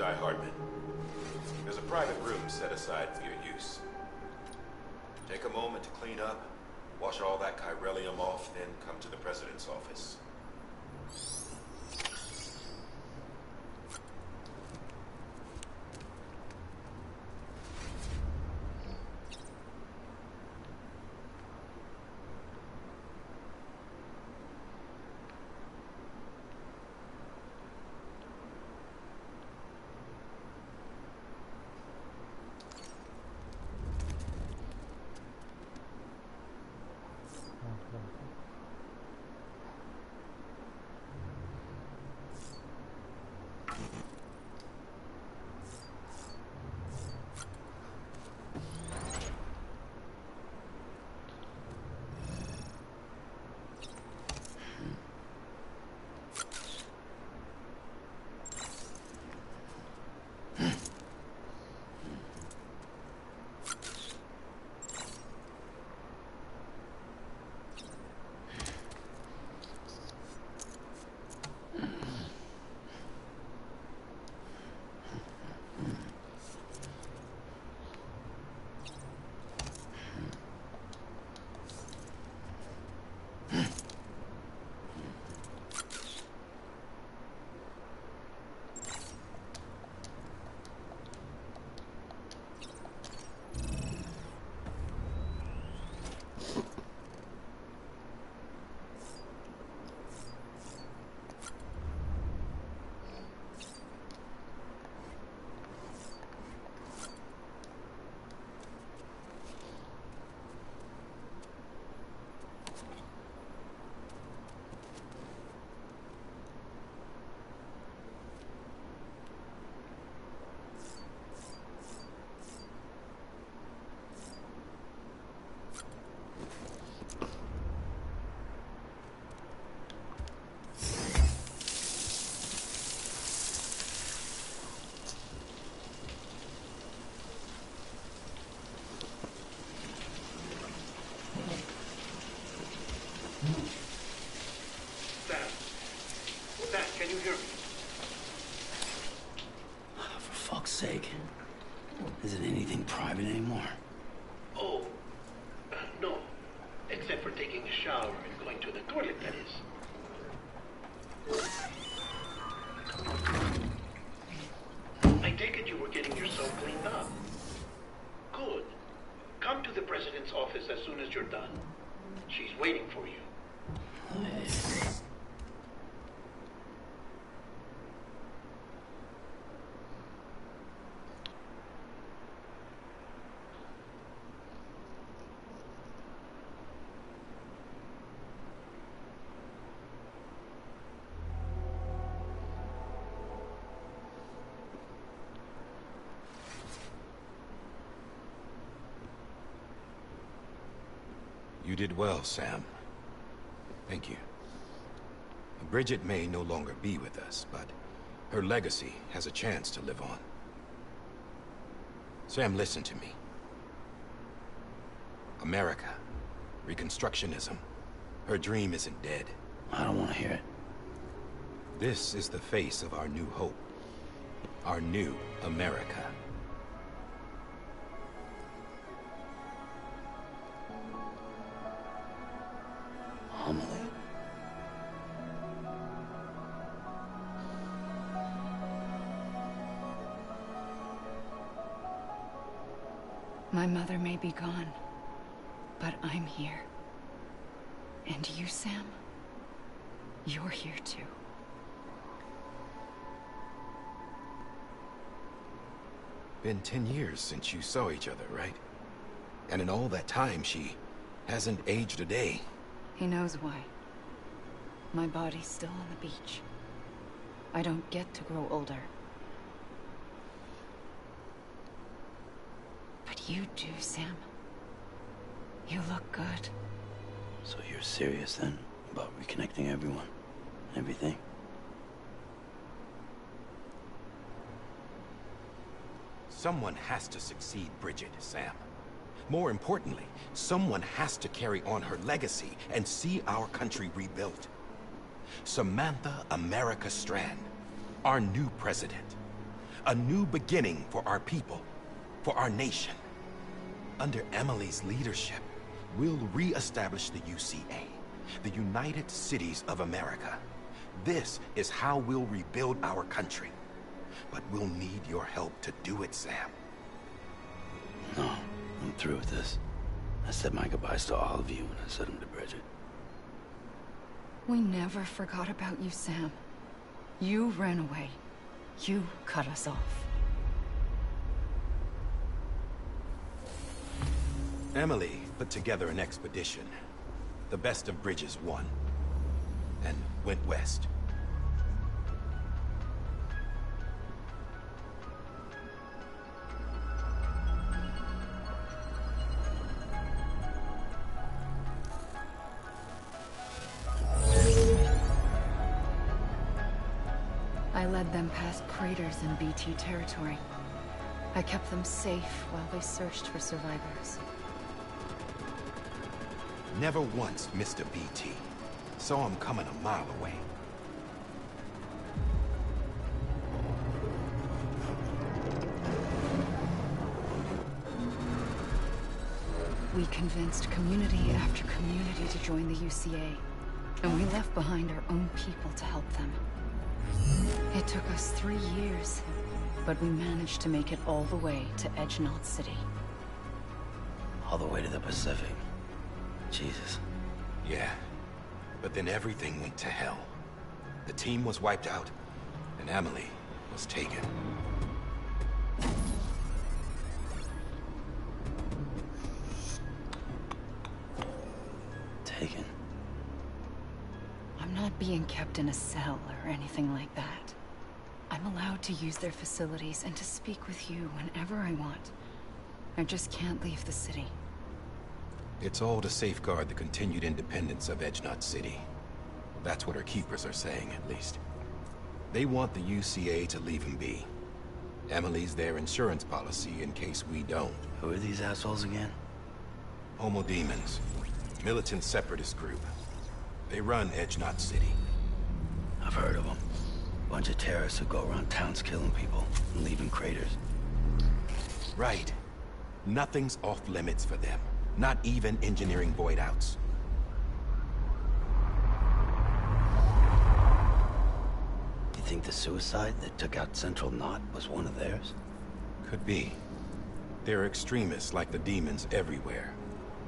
Die Hardman. There's a private room set aside for your use. Take a moment to clean up, wash all that chiralium off, then come to the President's office. Can you hear me? For fuck's sake. Isn't anything private anymore? Oh, no. Except for taking a shower and going to the toilet, that is. I take it you were getting yourself cleaned up. Good. Come to the President's office as soon as you're done. She's waiting for you. You did well, Sam. Thank you. Bridget may no longer be with us, but her legacy has a chance to live on. Sam, listen to me. America, Reconstructionism, her dream isn't dead. I don't want to hear it. This is the face of our new hope. Our new America. Homily. My mother may be gone, but I'm here. And you, Sam? You're here too. Been 10 years since you saw each other, right? And in all that time, she hasn't aged a day. He knows why. My body's still on the beach. I don't get to grow older. But you do, Sam. You look good. So you're serious then about reconnecting everyone? Everything? Someone has to succeed Bridget, Sam. More importantly, someone has to carry on her legacy and see our country rebuilt. Samantha America Strand, our new president. A new beginning for our people, for our nation. Under Emily's leadership, we'll re-establish the UCA, the United Cities of America. This is how we'll rebuild our country. But we'll need your help to do it, Sam. No, I'm through with this. I said my goodbyes to all of you and I said them to Bridget. We never forgot about you, Sam. You ran away. You cut us off. Emily put together an expedition. The best of Bridges won. And went west. I led them past craters in BT territory. I kept them safe while they searched for survivors. Never once missed a BT. Saw him coming a mile away. We convinced community after community to join the UCA, and we left behind our own people to help them. It took us 3 years, but we managed to make it all the way to Edge-Knot City. All the way to the Pacific. Jesus. Yeah. But then everything went to hell. The team was wiped out, and Emily was taken. Taken? I'm not being kept in a cell or anything like that. I'm allowed to use their facilities and to speak with you whenever I want. I just can't leave the city. It's all to safeguard the continued independence of Edge-Knot City. That's what her keepers are saying, at least. They want the UCA to leave him be. Emily's their insurance policy in case we don't. Who are these assholes again? Homo Demons. Militant separatist group. They run Edge-Knot City. I've heard of them. Bunch of terrorists who go around towns killing people and leaving craters. Right. Nothing's off limits for them. Not even engineering void outs. You think the suicide that took out Central Knot was one of theirs? Could be. There are extremists like the demons everywhere,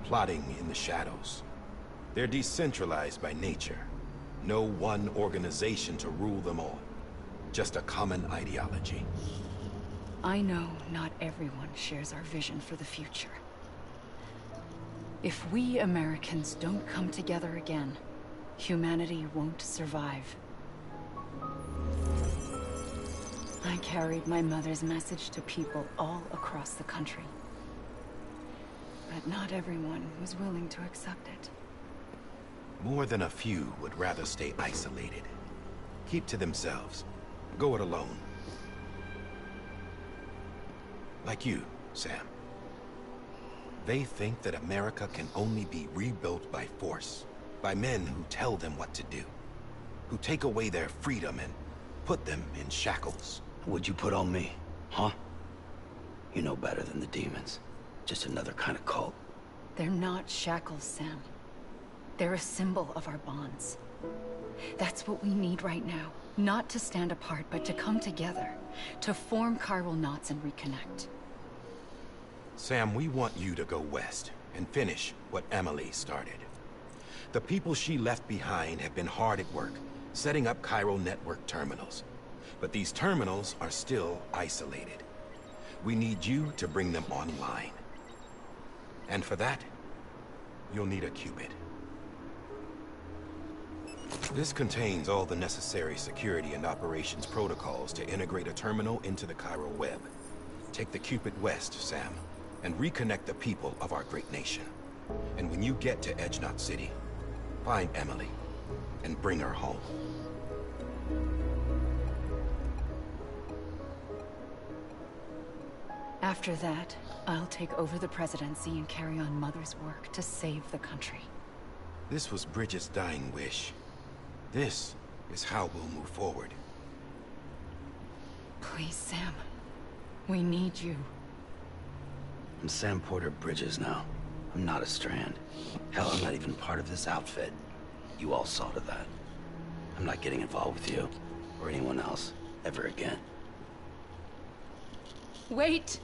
plotting in the shadows. They're decentralized by nature. No one organization to rule them all. Just a common ideology. I know not everyone shares our vision for the future. If we Americans don't come together again, humanity won't survive. I carried my mother's message to people all across the country. But not everyone was willing to accept it. More than a few would rather stay isolated. Keep to themselves. Go it alone. Like you, Sam. They think that America can only be rebuilt by force, by men who tell them what to do, who take away their freedom and put them in shackles. What'd you put on me, huh? You know better than the demons. Just another kind of cult. They're not shackles, Sam. They're a symbol of our bonds. That's what we need right now. Not to stand apart, but to come together. To form chiral knots and reconnect. Sam, we want you to go west and finish what Emily started. The people she left behind have been hard at work, setting up chiral network terminals. But these terminals are still isolated. We need you to bring them online. And for that, you'll need a Cupid. This contains all the necessary security and operations protocols to integrate a terminal into the chiral web. Take the Cupid west, Sam, and reconnect the people of our great nation. And when you get to Edge-Knot City, find Emily and bring her home. After that, I'll take over the presidency and carry on Mother's work to save the country. This was Bridget's dying wish. This is how we'll move forward. Please, Sam. We need you. I'm Sam Porter Bridges now. I'm not a Strand. Hell, I'm not even part of this outfit. You all saw to that. I'm not getting involved with you, or anyone else, ever again. Wait!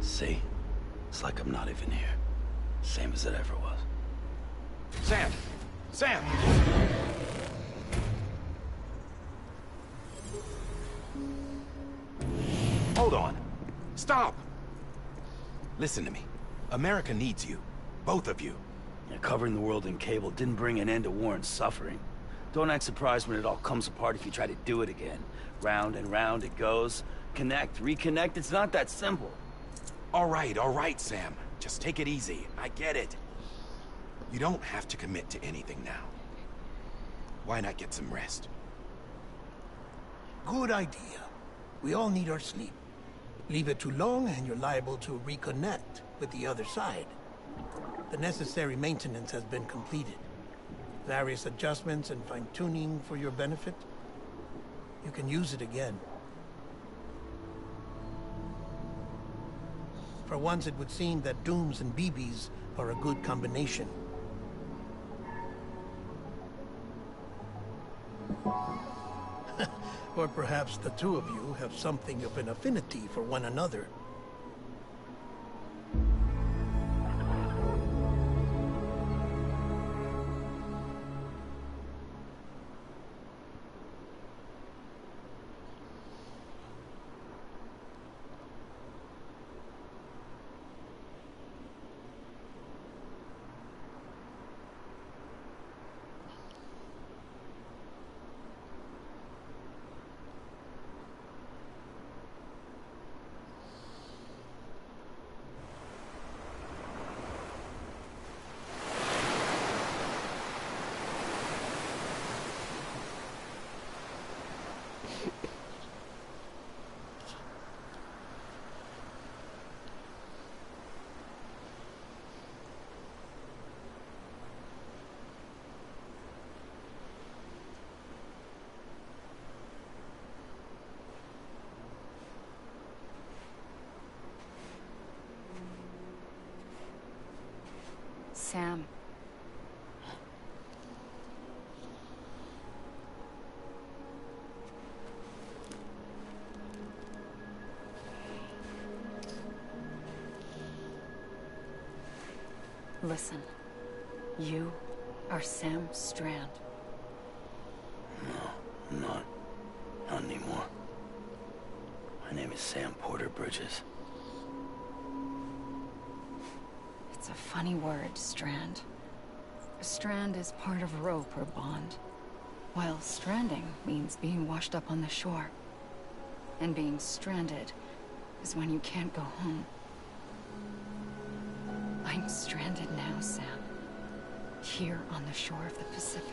See? It's like I'm not even here. Same as it ever was. Sam! Sam! Hold on. Stop! Listen to me. America needs you. Both of you. Yeah, covering the world in cable didn't bring an end to war and suffering. Don't act surprised when it all comes apart if you try to do it again. Round and round it goes. Connect, reconnect, it's not that simple. All right, Sam. Just take it easy. I get it. You don't have to commit to anything now. Why not get some rest? Good idea. We all need our sleep. Leave it too long and you're liable to reconnect with the other side. The necessary maintenance has been completed. Various adjustments and fine-tuning for your benefit. You can use it again. For once, it would seem that Dooms and BBs are a good combination. Or perhaps the two of you have something of an affinity for one another. Sam. Listen. You are Sam Strand. No, I'm not. Not anymore. My name is Sam Porter Bridges. It's a funny word, Strand. A strand is part of rope or bond, while stranding means being washed up on the shore. And being stranded is when you can't go home. I'm stranded now, Sam. Here on the shore of the Pacific.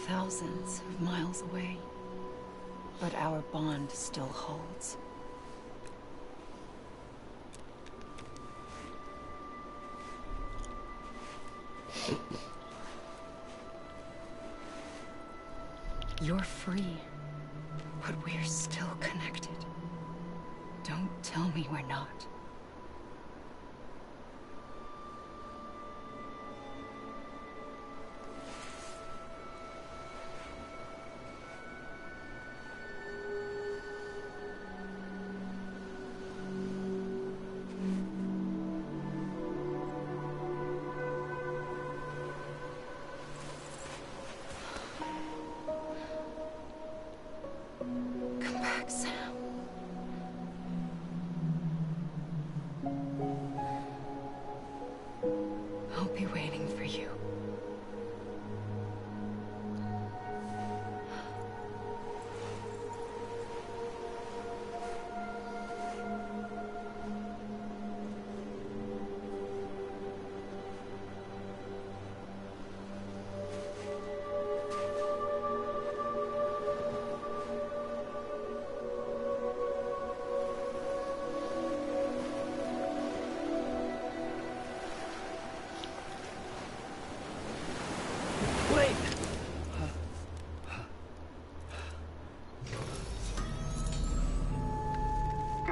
Thousands of miles away, but our bond still holds. You're free, but we're still connected. Don't tell me we're not. Come back, Sam. I'll be waiting for you.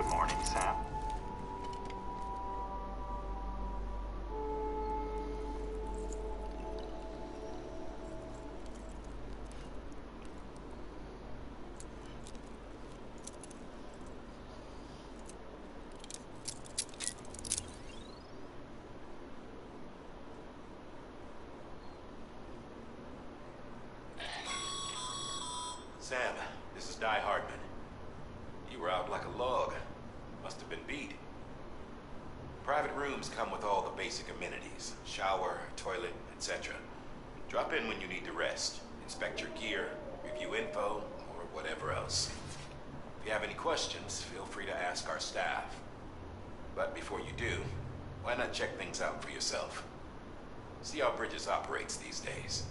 Good morning, Sam. Sam, this is Di Hardman. You were out like a log. Must have been beat. Private rooms come with all the basic amenities. Shower, toilet, etc. Drop in when you need to rest. Inspect your gear, review info, or whatever else. If you have any questions, feel free to ask our staff. But before you do, why not check things out for yourself? See how Bridges operates these days.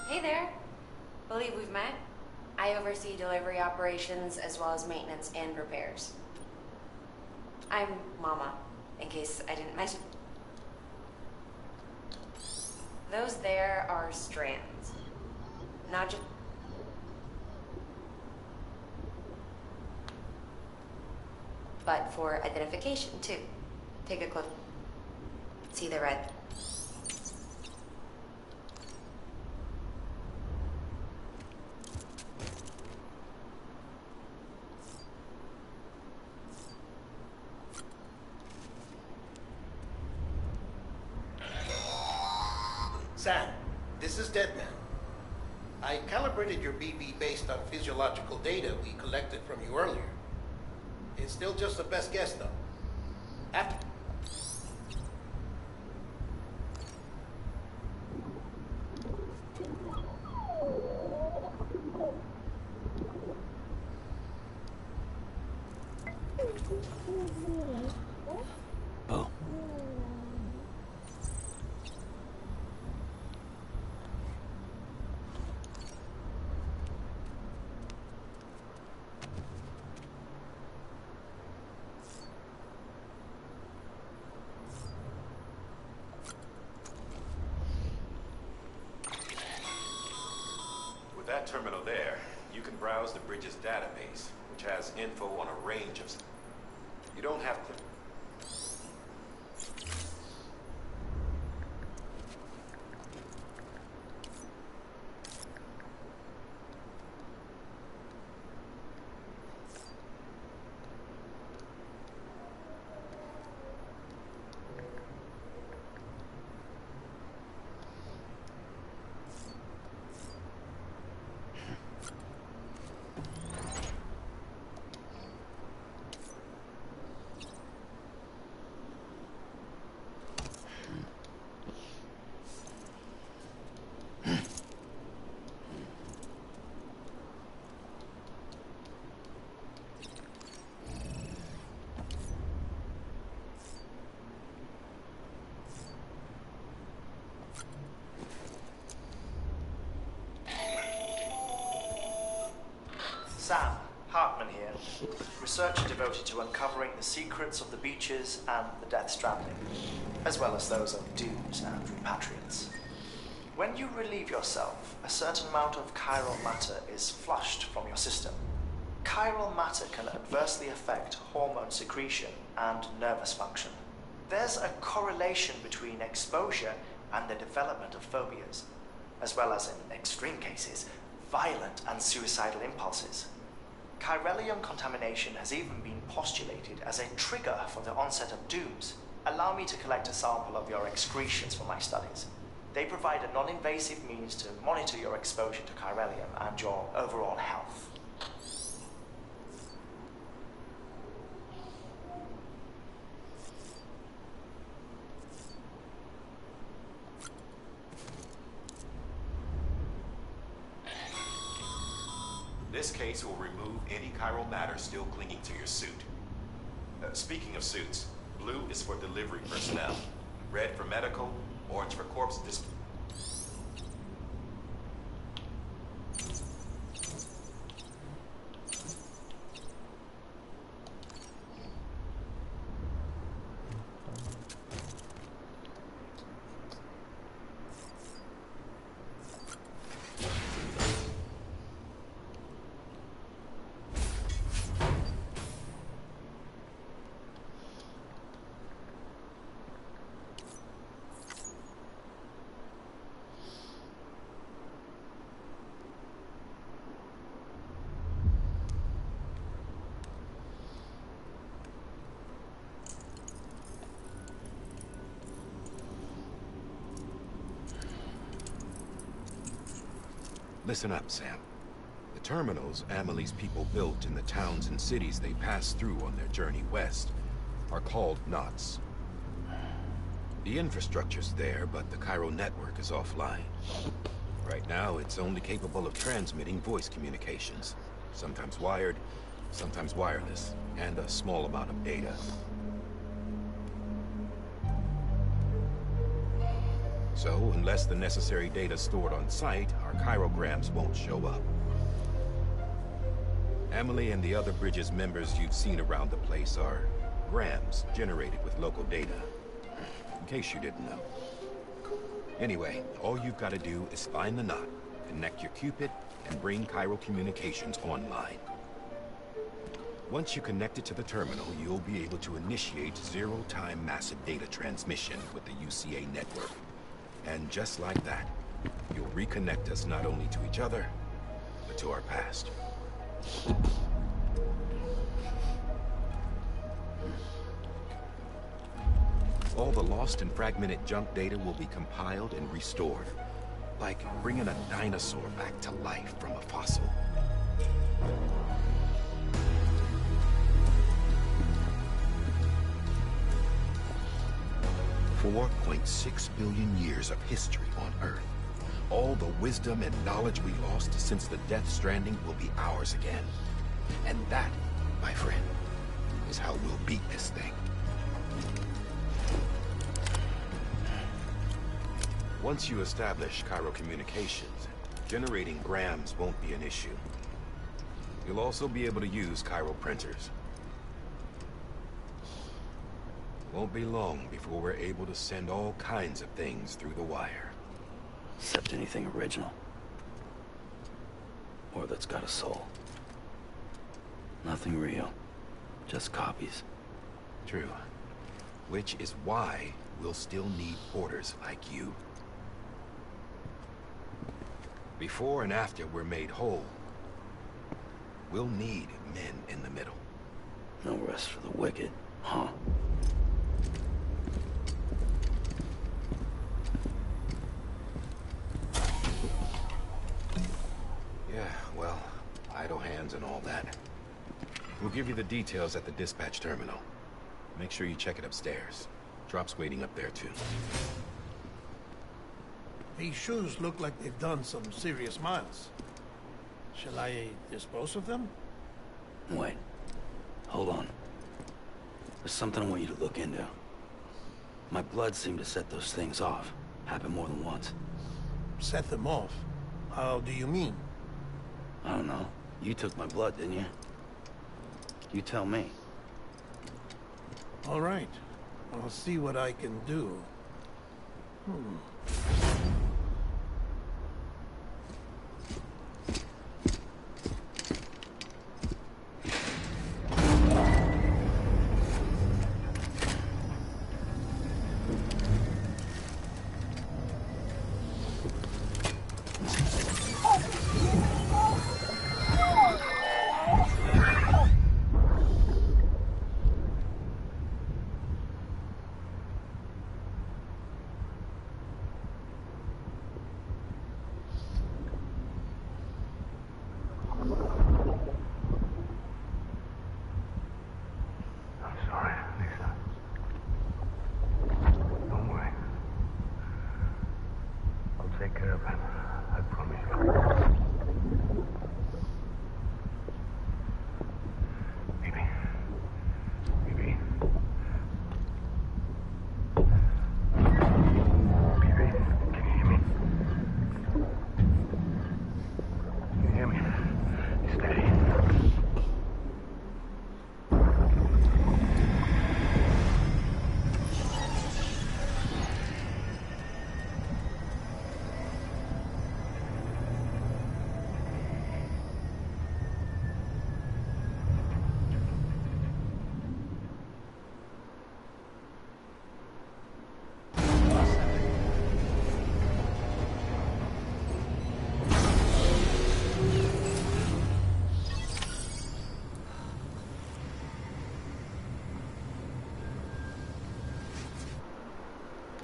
Hey there. Believe we've met. I oversee delivery operations as well as maintenance and repairs. I'm Mama, in case I didn't mention. Those there are strands. Not just... but for identification, too. Take a close... See the red? Sam, this is Deadman. I calibrated your BB based on physiological data we collected from you earlier. It's still just the best guess, though. After... Bo. With that terminal there, you can browse the Bridges database, which has info on a range of... You don't have to... Sam, Hartman here, researcher devoted to uncovering the secrets of the beaches and the Death Stranding, as well as those of dooms and repatriates. When you relieve yourself, a certain amount of chiral matter is flushed from your system. Chiral matter can adversely affect hormone secretion and nervous function. There's a correlation between exposure and the development of phobias, as well as, in extreme cases, violent and suicidal impulses. Chiralium contamination has even been postulated as a trigger for the onset of dooms. Allow me to collect a sample of your excretions for my studies. They provide a non-invasive means to monitor your exposure to chiralium and your overall health. This case will remove any chiral matter still clinging to your suit. Speaking of suits, blue is for delivery personnel, red for medical, orange for corpse dis... Listen up, Sam. The terminals Amelie's people built in the towns and cities they passed through on their journey west are called knots. The infrastructure's there, but the Cairo network is offline. Right now, it's only capable of transmitting voice communications. Sometimes wired, sometimes wireless, and a small amount of data. So, unless the necessary data stored on site, our chirograms won't show up. Amelie and the other Bridges members you've seen around the place are grams generated with local data. In case you didn't know. Anyway, all you've got to do is find the knot, connect your Cupid, and bring Cairo Communications online. Once you connect it to the terminal, you'll be able to initiate zero-time massive data transmission with the UCA network. And just like that, you'll reconnect us not only to each other, but to our past. All the lost and fragmented junk data will be compiled and restored, like bringing a dinosaur back to life from a fossil. $4.6 billion years of history on Earth. All the wisdom and knowledge we lost since the Death Stranding will be ours again. And that, my friend, is how we'll beat this thing. Once you establish Cairo Communications, generating grams won't be an issue. You'll also be able to use Cairo printers. Won't be long before we're able to send all kinds of things through the wire. Except anything original. Or that's got a soul. Nothing real. Just copies. True. Which is why we'll still need porters like you. Before and after we're made whole, we'll need men in the middle. No rest for the wicked, huh? Yeah, well, idle hands and all that. We'll give you the details at the dispatch terminal. Make sure you check it upstairs. Drop's waiting up there, too. These shoes look like they've done some serious miles. Shall I dispose of them? Wait. Hold on. There's something I want you to look into. My blood seemed to set those things off. Happened more than once. Set them off? How do you mean? I don't know. You took my blood, didn't you? You tell me. All right. I'll see what I can do.